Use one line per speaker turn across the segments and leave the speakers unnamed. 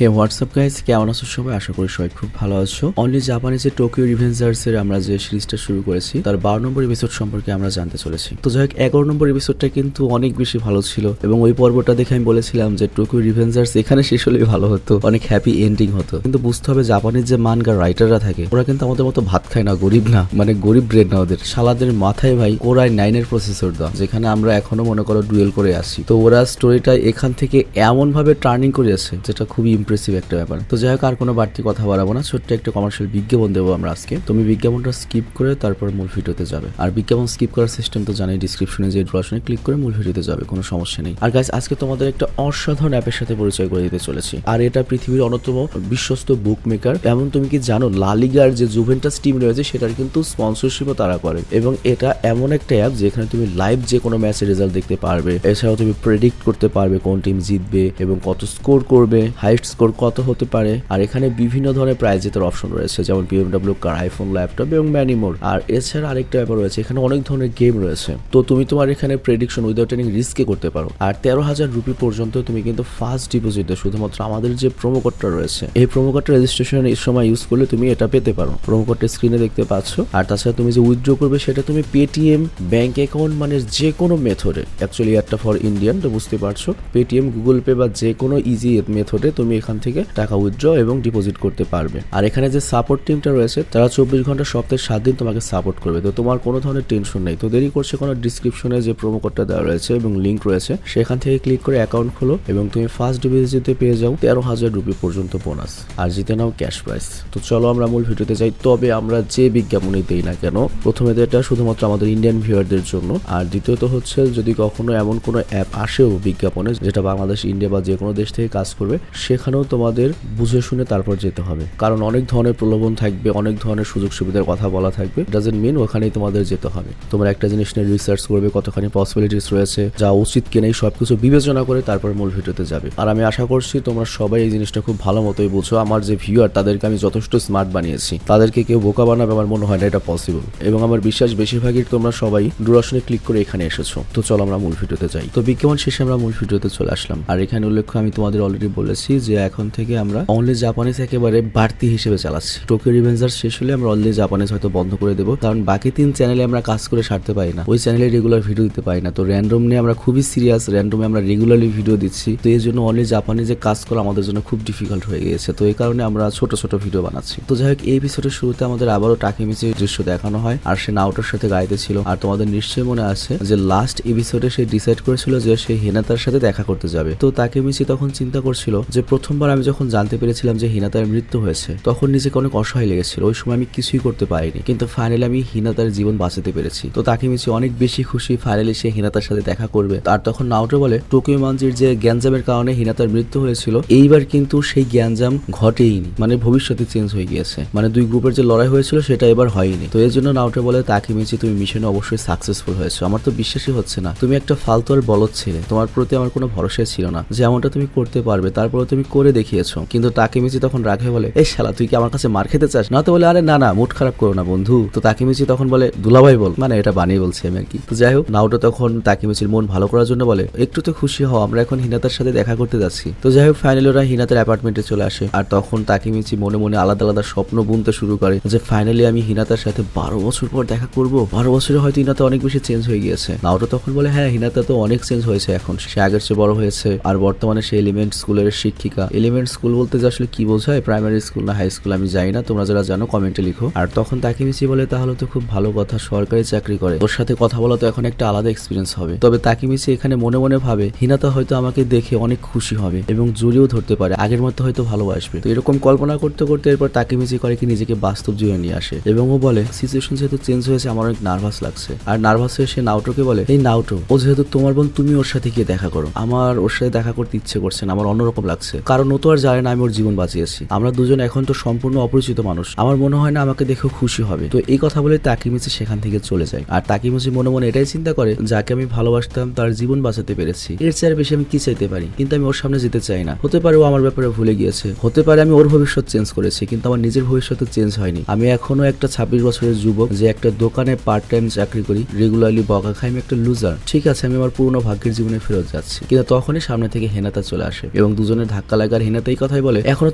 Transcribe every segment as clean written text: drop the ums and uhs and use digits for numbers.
হে WhatsApp guys, কেমন আছো সবাই? আশা করি সবাই খুব ভালো আছো। অনলি জাপানিজের টোকিও রিভেঞ্জার্স এর আমরা যে সিরিজটা শুরু করেছি তার 12 নম্বর এপিসোড সম্পর্কে আমরা জানতে চলেছি। তো যাই হোক, 11 নম্বর এপিসোডটা কিন্তু অনেক বেশি ভালো ছিল এবং ওই পর্বটা দেখে আমি বলেছিলাম যে টোকিও রিভেঞ্জার্স এখানে শেষ হলেই ভালো হতো, অনেক হ্যাপি এন্ডিং হতো। কিন্তু বুঝতে হবে জাপানিজ যে মানগা রাইটাররা থাকে ওরা কিন্তু আমাদের মতো ভাত খায় না, গরিব না, মানে গরিব ব্রেড না ওদের। শালাদের মাথায় ভাই কোরাই 9 এর প্রসেসর দাও, যেখানে আমরা এখনো মনে করো ডুয়েল করে আসি। তো ওরা স্টোরিটা এখান থেকে এমন ভাবে টার্নিং করেছে যেটা খুবই ইমপ্রেসিভ একটা ব্যাপার। তো যাই হোক, আর কোনো বাড়তি কথা বাড়াবো না, ছোট্ট একটা কমার্শিয়াল বিজ্ঞাপন দেবো আমরা আজকে। তুমি বিজ্ঞাপনটা স্কিপ করে তারপর মূল ভিডিওতে যাবে। আর বিজ্ঞাপন স্কিপ করার সিস্টেম তো জানাই, ডিসক্রিপশনে যে ড্রশনে ক্লিক করে মূল ভিডিওতে যাবে, কোনো সমস্যা নেই। আর গাইস, আজকে তোমাদের একটা অসাধারণ অ্যাপের সাথে পরিচয় করে দিতে চলেছি। আর এটা পৃথিবীর অন্যতম বিশ্বস্ত বুক মেকার। এমন তুমি কি জানো, লা লিগার যে জুভেন্টাস টিম রয়েছে সেটার কিন্তু স্পন্সরশিপও তারা করে। এবং এটা এমন একটা অ্যাপ যেখানে তুমি লাইভ যে কোনো ম্যাচের রেজাল্ট দেখতে পারবে। এছাড়াও তুমি প্রেডিক্ট করতে পারবে কোন টিম জিতবে এবং কত স্কোর করবে, হাইস্ট স্কোর কত হতে পারে। আর এখানে বিভিন্ন ধরনের প্রাইজ জেতার অপশন রয়েছে, যেমন BMW কার, আইফোন, ল্যাপটপ এবং ম্যানি মোর। আর এছাড়া আরেকটা ব্যাপার রয়েছে, এখানে অনেক ধরনের গেম রয়েছে। তো তুমি তোমার এখানে প্রেডিকশন উইদাউট এনি রিস্কে করতে পারো। আর 13,000 রুপি পর্যন্ত তুমি কিন্তু ফার্স্ট ডিপোজিটে শুধুমাত্র আমাদের যে প্রোমো কোডটা রয়েছে, এই প্রোমো কোডটা রেজিস্ট্রেশন এর সময় ইউজ করলে তুমি এটা পেতে পারো। প্রোমো কোডটা স্ক্রিনে দেখতে পাচ্ছ। আর তাছাড়া তুমি যে উইথড্র করবে সেটা তুমি পেটিএম, ব্যাংক অ্যাকাউন্ট, মানে যে কোনো মেথডে, অ্যাকচুয়ালি একটা ফর ইন্ডিয়ান, তো বুঝতে পারছো, পেটিএম, গুগল পে বা যে কোনো ইজি মেথডে তুমি এখান থেকে টাকা উইথড্র এবং ডিপোজিট করতে পারবে। আর এখানে যে সাপোর্ট টিমটা রয়েছে তারা 24 ঘন্টা সপ্তাহে 7 দিন তোমাকে সাপোর্ট করবে। তো তোমার কোনো ধরনের টেনশন নেই। তো দেরি করছে কোনো, ডিসক্রিপশনে যে প্রোমো কোডটা দেওয়া রয়েছে এবং লিঙ্ক রয়েছে সেখান থেকে ক্লিক করে অ্যাকাউন্ট খোলো এবং তুমি ফার্স্ট ডিপোজিটে পেয়ে যাও 13,000 রুপি পর্যন্ত বোনাস, আর জিতে নাও ক্যাশ প্রাইস। তো চলো আমরা মূল ভিডিওতে যাই। তবে আমরা যে বিজ্ঞাপনই দেই না কেন, প্রথমে তো এটা শুধুমাত্র আমাদের ইন্ডিয়ান ভিউয়ারদের জন্য, আর দ্বিতীয়ত হচ্ছে যদি কখনো এমন কোনো অ্যাপ আসেও বিজ্ঞাপনে যেটা বাংলাদেশ, ইন্ডিয়া বা যে কোনো দেশ থেকে কাজ করবে, সেখানেও তোমাদের বুঝে শুনে তারপর যেতে হবে। কারণ অনেক ধরনের প্রলোভন থাকবে, অনেক ধরনের সুযোগ সুবিধার কথা বলা থাকবে। ডাজন্ট মিন ওখানেই তোমাদের যেতে হবে। তোমরা একটা জিনিস নিয়ে রিসার্চ করবে, কতখানি পসিবিলিটিস রয়েছে, যা উচিত কি নেই, সবকিছু বিবেচনা করে তারপর মূল ভিডিওতে যাবে। আর আমি আশা করছি তোমরা সবাই এই জিনিসটা খুব ভালো মতোই বুঝো। আমার যে ভিউয়ার তাদেরকে আমি যথেষ্ট স্মার্ট বানিয়েছি, তাদেরকে কেউ বোকা বানাবে আমার মনে হয় না এটা পসিবল। এবং আমার বিশ্বাস বেশিরভাগই তোমরা সবাই ডুরাশনে ক্লিক করে এখানে এসেছো। তো চলো আমরা মূল ভিডিওতে যাই। তো বিজ্ঞাপন শেষে আমরা মূল ভিডিওতে চলে আসলাম। আর এখানে উল্লেখ্য, আমি তোমাদের অলরেডি বলেছি যে এখন থেকে আমরা অনলি জাপানিজ একেবারে বাড়তি হিসেবে চালাচ্ছি। টোকিও রিভেঞ্জার্স শেষ হলে আমরা অনলি জাপানিজ হয়তো বন্ধ করে দেবো, কারণ বাকি 3 চ্যানেলে আমরা কাজ করে সারতে পারি না, ওই চ্যানেলে রেগুলার ভিডিও দিতে পারি না। তো র্যান্ডম নিয়ে আমরা খুবই সিরিয়াস, র্যান্ডমে আমরা রেগুলারলি ভিডিও দিচ্ছি। তো এই জন্য অনলি জাপানিজে কাজ করা আমাদের জন্য খুব ডিফিকাল্ট হয়ে গিয়েছে। তো এই কারণে আমরা ছোট ছোট ভিডিও বানাচ্ছি। তো যাই হোক, এই এপিসোডের শুরুতে আমাদের আবারও টাকিমিচির দৃশ্য দেখানো হয়, আর সে নাওটোর সাথে গাইতে ছিল। আর তোমাদের নিশ্চয়ই মনে আছে যে লাস্ট এপিসোডে সে ডিসাইড করেছিল যে সে হিনাতার সাথে দেখা করতে যাবে। তো তাকেমিচি তখন চিন্তা করছিল যে প্রথমবার আমি যখন জানতে পেরেছিলাম যে হিনাতার মৃত্যু হয়েছে, তখন নিজেকে অনেক অসহায় লেগেছিল। ওই সময় আমি কিছুই করতে পারিনি, কিন্তু ফাইনালি আমি হিনাতার জীবন বাঁচাতে পেরেছি। তো তাকেমিচি অনেক বেশি খুশি, ফাইনালি সে হিনাতার সাথে দেখা করবে। আর তখন নাওটো বলে, টোকিও মানজির যে গ্যাঞ্জামের কারণে হিনাতার মৃত্যু হয়েছিল, এইবার কিন্তু সেই গ্যাঞ্জাম ঘটেইনি, মানে ভবিষ্যতে চেঞ্জ হয়ে গিয়েছে, মানে 2 গ্রুপের যে লড়াই হয়েছিল সেটা এবার হয়নি। তো এর জন্য নাওটো বলে, তাকেমিচি তুমি মিশনে অবশ্যই সাকসেসফুল হয়েছো। আমার তো বিশ্বাসই হচ্ছে না, তুমি একটা ফালতু আর বলদ ছেলে, তোমার প্রতি আমার কোনো ভরসা ছিল না যে এমনটা তুমি করতে পারবে, তারপরে তুমি করে দেখিয়েছো। কিন্তু তাকেমিচি তখন রাগে বলে, এই শালা তুই কি আমার কাছে মার খেতে চাস? না তো বলে, আরে না না, মুড খারাপ করো না বন্ধু। তো তাকেমিচি তখন বলে, দুলাভাই বল, মানে এটা বানিয়ে বলছি আমি আর কি। তো যাই হোক, নাওটো তখন তাকেমিচির মন ভালো করার জন্য বলে, একটু তো খুশি হও, আমরা এখন হিনাতার সাথে দেখা করতে যাচ্ছি। তো যাই হোক, ফাইনালি ওরা হিনাতার অ্যাপার্টমেন্টে চলে আসে। আর তখন তাকেমিচি মনে মনে আলাদা আলাদা স্বপ্ন বুনতে শুরু করে যে ফাইনালি আমি হিনাতার সাথে 12 বছর পর দেখা করব। 12 বছরে হয়তো হিনাতা অনেক বেশি চেঞ্জ হয়ে গিয়েছে। নাওটো তখন বলে, হ্যাঁ হিনাতা তো অনেক চেঞ্জ হয়েছে, এখন সে আগের চেয়ে বড় হয়েছে। আর বর্তমানে সে এলিমেন্ট স্কুলের শিক্ষিকা। এলিমেন্ট স্কুল বলতে যে আসলে কি বোঝায়, প্রাইমারি স্কুল না হাই স্কুল আমি জানি না, তোমরা যারা জানো কমেন্টে লিখো। আর তখন তাকেমিচি বলে, তাহলে তো খুব ভালো কথা, সরকারি চাকরি করে, ওর সাথে কথা বলা তো এখন একটা আলাদা এক্সপিরিয়েন্স হবে। তবে তাকেমিচি এখানে মনে মনে ভাবে হিনাতা হয়তো আমাকে দেখে অনেক খুশি হবে এবং জড়িয়েও ধরতে পারে, আগের মতো হয়তো ভালোবাসবে। তো এরকম কল্পনা করতে করতে এরপর তাকেমিচি করে কি নিজেকে বাস্তব জীবনে নিয়ে আসে এবং ও বলে, সিচুয়েশন যেহেতু চেঞ্জ হয়েছে আমার অনেক নার্ভাস লাগছে। আর নার্ভাস হয়ে সে নাওটোকে বলে, এই নাওটো, ও যেহেতু তোমার বোন, তুমি ওর সাথে গিয়ে দেখা করো, আমার ওর সাথে দেখা করতে ইচ্ছে করছে না, আমার অন্যরকম লাগছে, কারণ ও তো আর জানে না আমি ওর জীবন বাঁচিয়েছি। আমরা দুজন এখন তো সম্পূর্ণ অপরিচিত মানুষ, আমার মনে হয় না আমাকে দেখেও খুশি হবে। তো এই কথা বলে তাকেমিচি সেখান থেকে চলে যায়। আর তাকেমিচি মনে মনে এটাই চিন্তা করে, যাকে আমি ভালোবাসতাম তার জীবন বাঁচাতে পেরেছি, এর চেয়ে বেশি আমি কি চাইতে পারি? কিন্তু আমি ওর সামনে যেতে চাই না। হতে পারে ও আমার ব্যাপারে ভুলে গিয়েছে, হতে পারে আমি ওর ভবিষ্যৎ চেঞ্জ করেছি, কিন্তু আমার নিজের ভবিষ্যৎ চেঞ্জ হয়নি। আমি এখনো একটা 26 বছরের যুবক যে একটা দোকানে পার্ট টাইম চাকরি করি, রেগুলারলি বকা খাই, আমি একটা লুজার। ঠিক আছে, আমি আমার পুরনো ভাগ্যের জীবনে ফেরত যাচ্ছি। কিন্তু তখনই সামনে থেকে হেনাতা চলে আসে এবং দুজনের ধাক্কা লাগে থাকে। আর হিনাতা এই কথাই বলে এখনো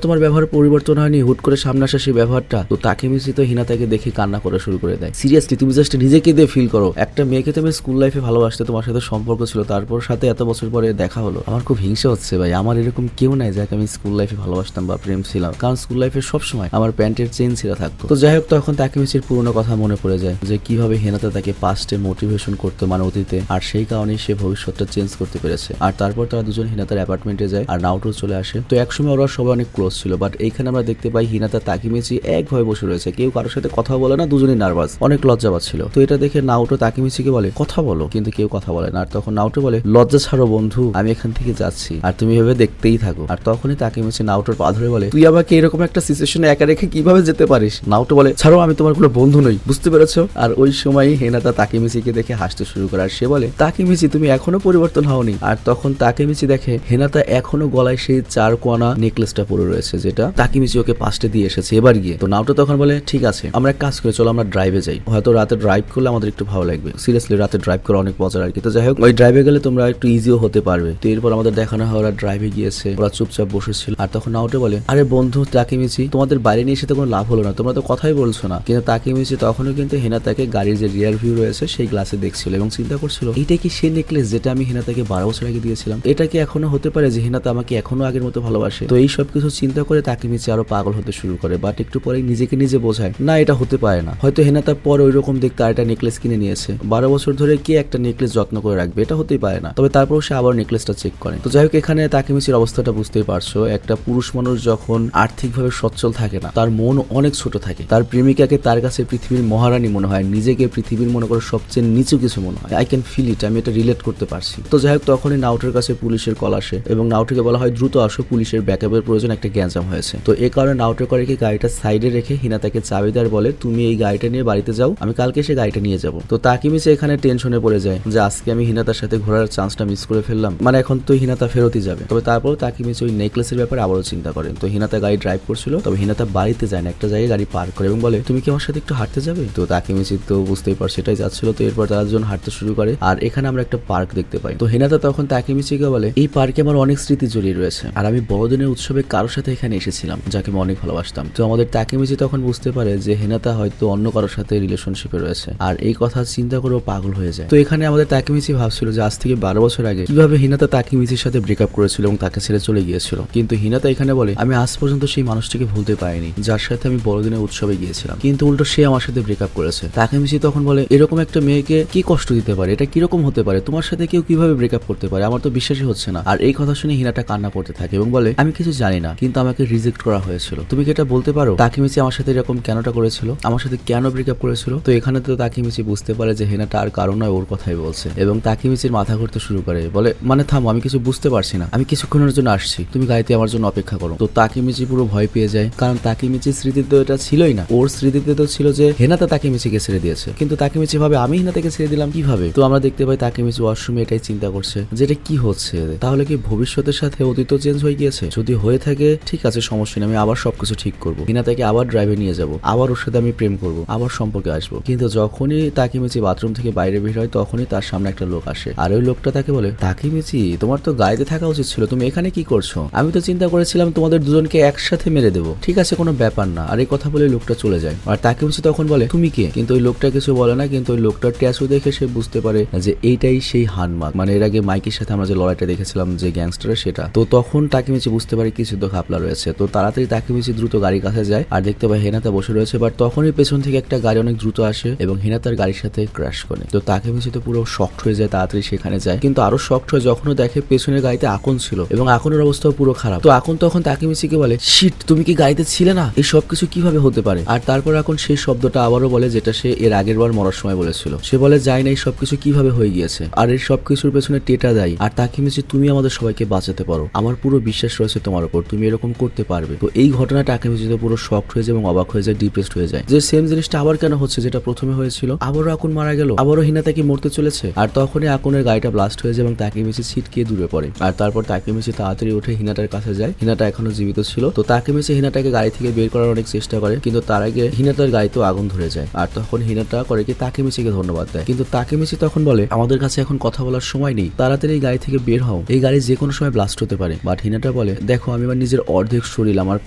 তোমার ব্যবহার পরিবর্তন হয়নি, হুট করে সামনে আসা সেই ব্যবহারটা। তো তাকেমিচি তো হিনাতাকে দেখে কান্না করা শুরু করে দেয়। সিরিয়াসলি তুমি জাস্ট নিজেকে দিয়ে ফিল করো, একটা মেয়েকে তুমি স্কুল লাইফে ভালোবাসতে, তোমার সাথে সম্পর্ক ছিল, তারপর সাথে এত বছর পরে দেখা হলো। আমার খুব হিংসা হচ্ছে ভাই, আমার এরকম কেউ নাই যাকে আমি স্কুল লাইফে ভালোবাসতাম বা প্রেম ছিলাম, কারণ স্কুল লাইফে সবসময় আমার প্যান্টের চেন ছিঁড়া থাকতো। তো যাই হোক, তখন তাকেমিচির পুরোনো কথা মনে পড়ে যায় যে কিভাবে হিনাতা তাকে পাস্টে মোটিভেশন করতো, মানে অতীতে, আর সেই কারণেই সে ভবিষ্যৎটা চেঞ্জ করতে পেরেছে। আর তারপর তারা দুজন হিনাতার অ্যাপার্টমেন্টে যায় আর নাওটো চলে আসে। তো একসময় ওরা সবাই অনেক ক্লোজ ছিল, বাট এইখানে আমরা দেখতে পাই হিনাতা তাকেমিচি একভাবে বসে রয়েছে, কেউ কারোর সাথে কথা বলে না, দুজনেই নার্ভাস, অনেক লজ্জা পাচ্ছিল। তো এটা দেখে নাওটো তাকেমিচিকে বলে কথা বলো, কিন্তু কেউ কথা বলে না। আর তখন নাওটো বলে লজ্জা ছাড়ো বন্ধু, আমি এখান থেকে যাচ্ছি আর তুমি ভেবে দেখতেই থাকো। আর তখনই তাকেমিচি নাওটোর পা ধরে বলে তুই আমাকে এরকম একটা সিচুয়েশনে একা রেখে কিভাবে যেতে পারিস। নাওটো বলে ছাড়ো, আমি তোমার কোনো বন্ধু নই, বুঝতে পেরেছো? আর ওই সময়ই হিনাতা তাকেমিচিকে দেখে হাসতে শুরু করে আর সে বলে তাকেমিচি তুমি এখনো পরিবর্তন হওনি। আর তখন তাকেমিচি দেখে হিনাতা এখনো গলায় সেই 4 কোয়ানা নেকলেসটা পরে রয়েছে, যেটা তাকেমিচি ওকে পাস্টে দিয়ে এসেছে এবার গিয়ে। তো নাওটো তখন বলে ঠিক আছে, আমরা এক কাজ করি, চলো আমরা ড্রাইভে যাই, হয়তো রাতে ড্রাইভ করলে আমাদের একটু ভালো লাগবে। সিরিয়াসলি রাতে ড্রাইভ করা অনেক মজার আর কি। তো যাই হোক, ওই ড্রাইভে গেলে তোমরা একটু ইজিও হতে পারবে। তো এরপর আমাদের দেখানো হয় ওরা ড্রাইভে গিয়েছে, ওরা চুপচাপ বসেছিল। আর তখন নাওটো বলে আরে বন্ধু তাকেমিচি, তোমাদের বাইরে নিয়ে এসে তো কোনো লাভ হলো না, তোমরা তো কথাই বলছো না। কিন্তু তাকেমিচি তখনও কিন্তু হিনাতাকে গাড়ির যে রিয়ার ভিউ রয়েছে সেই গ্লাসে দেখছিল এবং চিন্তা করছিল এইটা কি সেই নেকলেস যেটা আমি হিনাতাকে 12 বছর আগে দিয়েছিলাম, এটা কি এখনো হতে পারে যে হিনাতা আমাকে এখনো আগের মতো ভালোবাসে। তো এই সব কিছু চিন্তা করে তাকেমিচি আরো পাগল হতে শুরু করে, বাট একটু পরেই নিজেকে নিজে বোঝায় না এটা হতে পারে না, হয়তো হিনাতা পর ওই রকম দেখতে আরেকটা নেকলেস কিনে নিয়েছে, 12 বছর ধরে কে একটা নেকলেস যত্ন করে রাখবে, এটা হতেই পারে না। তবে তারপর সে আবার নেকলেসটা চেক করে। তো যাই হোক, এখানে তাকেমিচির অবস্থাটা বুঝতেই পারছো, একটা পুরুষ মানুষ যখন আর্থিকভাবে সচ্ছল থাকে না, তার মন অনেক ছোট থাকে, তার প্রেমিকাকে তার কাছে পৃথিবীর মহারানী মনে হয়, নিজেকে পৃথিবীর মনে করে সবচেয়ে নিচু কিছু মনে হয়। আই ক্যান ফিল ইট, আমি এটা রিলেট করতে পারছি। তো যাই হোক, তখনই নাওটোর কাছে পুলিশের কল আসে এবং নাওটোকে বলা হয় দ্রুত আসো, পুলিশের ব্যাকআপের প্রয়োজন, একটা গ্যাঞ্জাম হয়েছে। তো এই কারণে নাওটো করে কি গাড়িটা সাইডে রেখে হিনাতাকে চাবিদার বলে তুমি এই গাড়িটা নিয়ে বাড়িতে যাও, আমি কালকে সে গাড়িটা নিয়ে যাবো। তো তাকেমিচি এখানে টেনশনে পড়ে যায় যে আজকে আমি হিনাতার সাথে ঘোরার চান্সটা মিস করে ফেললাম, মানে এখন তো হিনাতা ফেরতই যাবে। তবে তারপর তাকেমিচি ওই নেকলেসের ব্যাপারে আবারও চিন্তা করেন। তো হিনাতা গাড়ি ড্রাইভ করছিল, তবে হিনাতা বাড়িতে যায় না, একটা জায়গায় গাড়ি পার্ক করে এবং বলে তুমি কি আমার সাথে একটু হাঁটতে যাবে। তো তাকেমিচি তো বুঝতেই পার সেটাই যাচ্ছিল। তো এরপর তারা দুজন হাঁটতে শুরু করে আর এখানে আমরা একটা পার্ক দেখতে পাই। তো হিনাতা তখন তাকেমিচিকে বলে এই পার্কে আমার অনেক স্মৃতি জড়িয়ে রয়েছে আর আমি বড়দিনের উৎসবে কারোর সাথে এখানে এসেছিলাম যাকে আমি অনেক ভালোবাসতাম। তো আমাদের তাকেমিচি তখন বুঝতে পারে যে হিনাতা হয়তো অন্য কারোর সাথে রিলেশনশিপে রয়েছে আর এই কথা চিন্তা করেও পাগল হয়ে যায়। তো এখানে আমাদের তাকেমিচি ভাবছিল যে আজ থেকে 12 বছর আগে কিভাবে হিনাতা তাকেমিচির সাথে ব্রেকআপ করেছিল এবং তাকে ছেড়ে চলে গিয়েছিল। কিন্তু হিনাতা এখানে বলে আমি আজ পর্যন্ত সেই মানুষটিকে ভুলতে পারিনি যার সাথে আমি বড়দিনের উৎসবে গিয়েছিলাম, কিন্তু উল্টো সে আমার সাথে ব্রেকআপ করেছে। তাকেমিচি তখন বলে এরকম একটা মেয়েকে কি কষ্ট দিতে পারে, এটা কিরকম হতে পারে, তোমার সাথে কেউ কিভাবে ব্রেকআপ করতে পারে, আমার তো বিশ্বাসই হচ্ছে না। আর এই কথা শুনে হিনাটা কান্না করতে থাকে এবং বলে আমি কিছু জানি না, কিন্তু আমাকে রিজেক্ট করা হয়েছিল, তুমি কি এটা বলতে পারো তাকেমিচি আমার সাথে এরকম কেনটা করেছিল, আমার সাথে কেন ব্রেকআপ করেছিল। তো এখানে তো তাকেমিচি বুঝতে পারে যে হিনাটা আর কারণ নয় ওর কথাই বলছে এবং তাকেমিচির মাথা ঘুরতে শুরু করে, বলে মানে থামো, আমি কিছু বুঝতে পারছি না, আমি কিছুক্ষণের জন্য আসছি, তুমি গাড়িতে আমার জন্য অপেক্ষা করো। তো তাকেমিচি পুরো ভয় পেয়ে যায়, কারণ তাকেমিচির স্মৃতিতে তো এটা ছিলই না, ওর স্মৃতিতে তো ছিল যে হিনাতা তাকেমিচিকে ছেড়ে দিয়েছে, কিন্তু তাকেমিচি ভাবে আমি হিনাতাকে ছেড়ে দিলাম কিভাবে। তো আমরা দেখতে পাই তাকেমিচি ওয়াশরুমে এটাই চিন্তা করছে যে এটা কি হচ্ছে, তাহলে কি ভবিষ্যতের সাথে অতীত চেঞ্জ হয়ে গিয়েছে, যদি হয়ে থাকে ঠিক আছে সমস্যা নেই, আমি আবার সবকিছু ঠিক করবো, হিনাতাকে আবার ড্রাইভে নিয়ে যাব, আবার ওর সাথে আমি প্রেম করবো, আবার সম্পর্কে আসবো। কিন্তু যখনই তাকেমিচি বাথরুম থেকে বাইরে বের হয় তখনই তার সামনে একটা লোক আসে আর ওই লোকটা তাকে বলে তাকেমিচি তোমার তো গাড়িতে থাকা উচিত ছিল, তুমি এখানে কি করছো, আমি তো চিন্তা করেছিলাম তোমাদের দুজনকে একসাথে মেরে দেবো, ঠিক আছে কোনো ব্যাপার না। আর এই কথা বলে লোকটা চলে যায় আর তাকেমিচি তখন বলে তুমি কে, কিন্তু ওই লোকটা কিছু বলে না, কিন্তু ওই লোকটার ট্যাটু দেখে সে বুঝতে পারে যে এইটাই সেই হানমার্ক, মানে এর আগে মাইকের সাথে আমরা যে লড়াইটা দেখেছিলাম যে গ্যাংস্টারের, সেটা। তো তখন তাকেমিচি বুঝতে পারে কিছু তো ঘাপলা রয়েছে। তো তাড়াতাড়ি তাকেমিচি দ্রুত গাড়ির কাছে যায় আর দেখতে পায় হিনাতা বসে রয়েছে, বাট তখনই পেছন থেকে একটা গাড়ি অনেক দ্রুত আসে এবং হিনাতার গাড়ির সাথে ক্র্যাশ করে। তো তাকেমিচি তো পুরো শকড হয়ে যায়, তাড়াতাড়ি সেখানে যায়, কিন্তু আরো শকড হয় যখনও দেখে পেছনের গাড়িতে আকন ছিল এবং আকনের অবস্থাও পুরো খারাপ। তো আকন তখন তাকেমিচিকে বলে শিট, তুমি কি গাড়িতে ছিলে না, এই সবকিছু কিভাবে হতে পারে। আর তারপর আকন সেই শব্দটা আবারও বলে যেটা সে এর আগের বার মরার সময় বলেছিল, সে বলে যাই না এই সবকিছু কিভাবে হয়ে গিয়েছে আর এই সবকিছুর পেছনে টেটা দেয়। আর তাকেমিচি তুমি আমাদের সবাইকে বাঁচাতে পারো, আমার পুরো বিশ্বাস রয়েছে তোমার উপর, তুমি এরকম করতে পারবে। তো এই ঘটনা তাকেমিচি তো পুরো শকড হয়ে যায় এবং অবাক হয়ে যায়, ডিপ্রেসড হয়ে যায় যে সেম জিনিসটা আবার কেন হচ্ছে, যেটা প্রথমে হয়েছিল, আবারও আকুন মারা গেল, আবারও হিনাতাকে মরতে চলেছে। আর তখনই আকুনের গাড়িটা ব্লাস্ট হয়ে যায় এবং তাকেমিচি ছিটকে দূরে পড়ে। আর তারপর তাকেমিচি তাড়াতাড়ি উঠে হিনাটার কাছে যায়, হিনাটা এখনো জীবিত ছিল। তো তাকেমিচি হিনাটাকে গাড়ি থেকে বের করার অনেক চেষ্টা করে, কিন্তু তার আগে হিনাটার গাড়িতেও আগুন ধরে যায়। আর তখন হিনাটা করে কি তাকেমিচিকে ধন্যবাদ দেয়, কিন্তু তাকেমিচি তখন বলে আমাদের কাছে এখন কথা বলার সময় নেই, তাড়াতাড়ি এই গাড়ি থেকে বের হও, এই গাড়ি যে কোনো সময় ব্লাস্ট হতে পারে। বাট হিনাটা হিনাটা বলে, দেখো আমি আমার নিজের অর্ধেক শরীর, আমার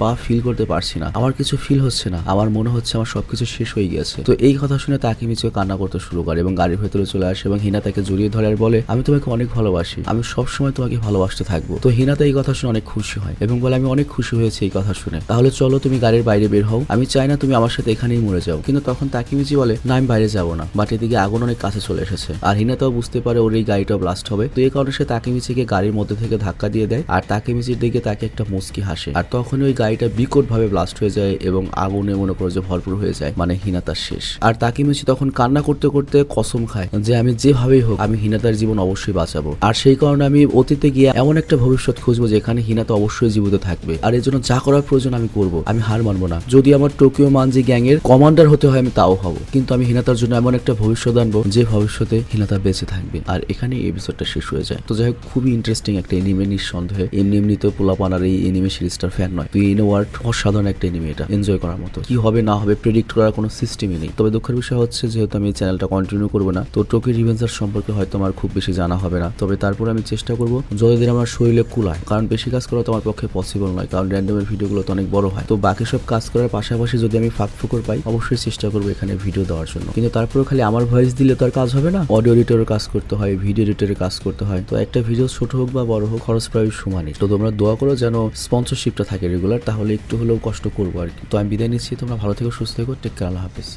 পা ফিল করতে পারছি না, আমার কিছু ফিল হচ্ছে না, আমার মনে হচ্ছে আমার সবকিছু শেষ হয়ে গেছে। তো এই কথা শুনে তাকেমিচিও কান্না করতে শুরু করে এবং গাড়ির ভেতরে চলে আসে এবং হিনা তাকে জড়িয়ে ধরে আর বলে, আমি তোমাকে অনেক ভালোবাসি, আমি সবসময় তোমাকে ভালোবাসতে থাকবো। তো হিনাতা এই কথা শুনে অনেক খুশি হয় এবং বলে, আমি অনেক খুশি হয়েছি এই কথা শুনে, তাহলে চলো তুমি গাড়ির বাইরে বের হও, আমি চাই না তুমি আমার সাথে এখানেই মরে যাও। কিন্তু তখন তাকেমিচি বলে, না আমি বাইরে যাবো না, বাট এদিকে আগুন অনেক কাছে চলে এসেছে। আর হিনাতাও বুঝতে পারে ওর এই গাড়িটা ব্লাস্ট হবে। তো এই কারণে সে তাকেমিচিকে গাড়ির মধ্যে থেকে ধাক্কা দিয়ে দেয় আর তাকেমিচির দিকে তাকে একটা মুস্কি হাসে। আর তখনই ওই গাড়িটা বিকট ভাবে ব্লাস্ট হয়ে যায় এবং আগুনে মনে করো যে ভরপুর হয়ে যায়, মানে হিনাতার শেষ। আর তাকেমিচি তখন কান্না করতে করতে কসম খায় যে আমি যেভাবেই হোক আমি হিনাতার জীবন অবশ্যই বাঁচাবো। আর সেই কারণে আমি অতীতে গিয়ে এমন একটা ভবিষ্যৎ খুঁজবো যেখানে হিনাতা অবশ্যই জীবিত থাকবে, আর এর জন্য যা করার প্রয়োজন আমি করব, আমি হার মানবো না। যদি আমার টোকিও মানজি গ্যাং এর কমান্ডার হতে হয় আমি তাও হব, কিন্তু আমি হিনাতার জন্য এমন একটা ভবিষ্যৎ আনবো যে ভবিষ্যতে হিনাতা বেঁচে থাকবে। আর এখানে এপিসোডটা শেষ হয়ে যায়। তো যাই হোক, খুবই ইন্টারেস্টিং একটা এনিমে, নিঃসন্দেহে এমনিতে পোলাপানার এই এনিমে সিরিজটার ফ্যান নয়, তুই ইন ওয়ার্ড অসাধারণ একটা এনিমে, এটা এনজয় করার মতো। কি হবে না হবে প্রেডিক্ট করার কোনো সিস্টেমই নেই। তবে দুঃখের বিষয় হচ্ছে যেহেতু আমি এই চ্যানেলটা কন্টিনিউ করবো না, তো টোকিও রিভেঞ্জার সম্পর্কে হয়তো আমার খুব বেশি জানা হবে না। তবে তারপর আমি চেষ্টা করবো যতদিন আমার শরীরে কুলায়, কারণ বেশি কাজ করা তো আমার পক্ষে পসিবল নয়, কারণ র্যান্ডমের ভিডিওগুলো তো অনেক বড় হয়। তো বাকি সব কাজ করার পাশাপাশি যদি আমি ফাঁক ফুকর পাই অবশ্যই চেষ্টা করবো এখানে ভিডিও দেওয়ার জন্য। কিন্তু তারপরে খালি আমার ভয়েস দিলে তো আর কাজ হবে না, অডিও এডিটরের কাজ করতে হয়, ভিডিও এডিটরের কাজ করতে হয়। তো একটা ভিডিও ছোট হোক বা বড় হোক খরচ প্রায় সমানই। তো তোমরা দোয়া করো যেন স্পন্সরশিপটা থাকে রেগুলার, তাহলে একটু হলেও কষ্ট করবো আর কি। তো আমি বিদায় নিচ্ছি, তোমরা ভালো থেকো, সুস্থ থেকো, টেক কেয়ার, আল্লাহ হাফেজ।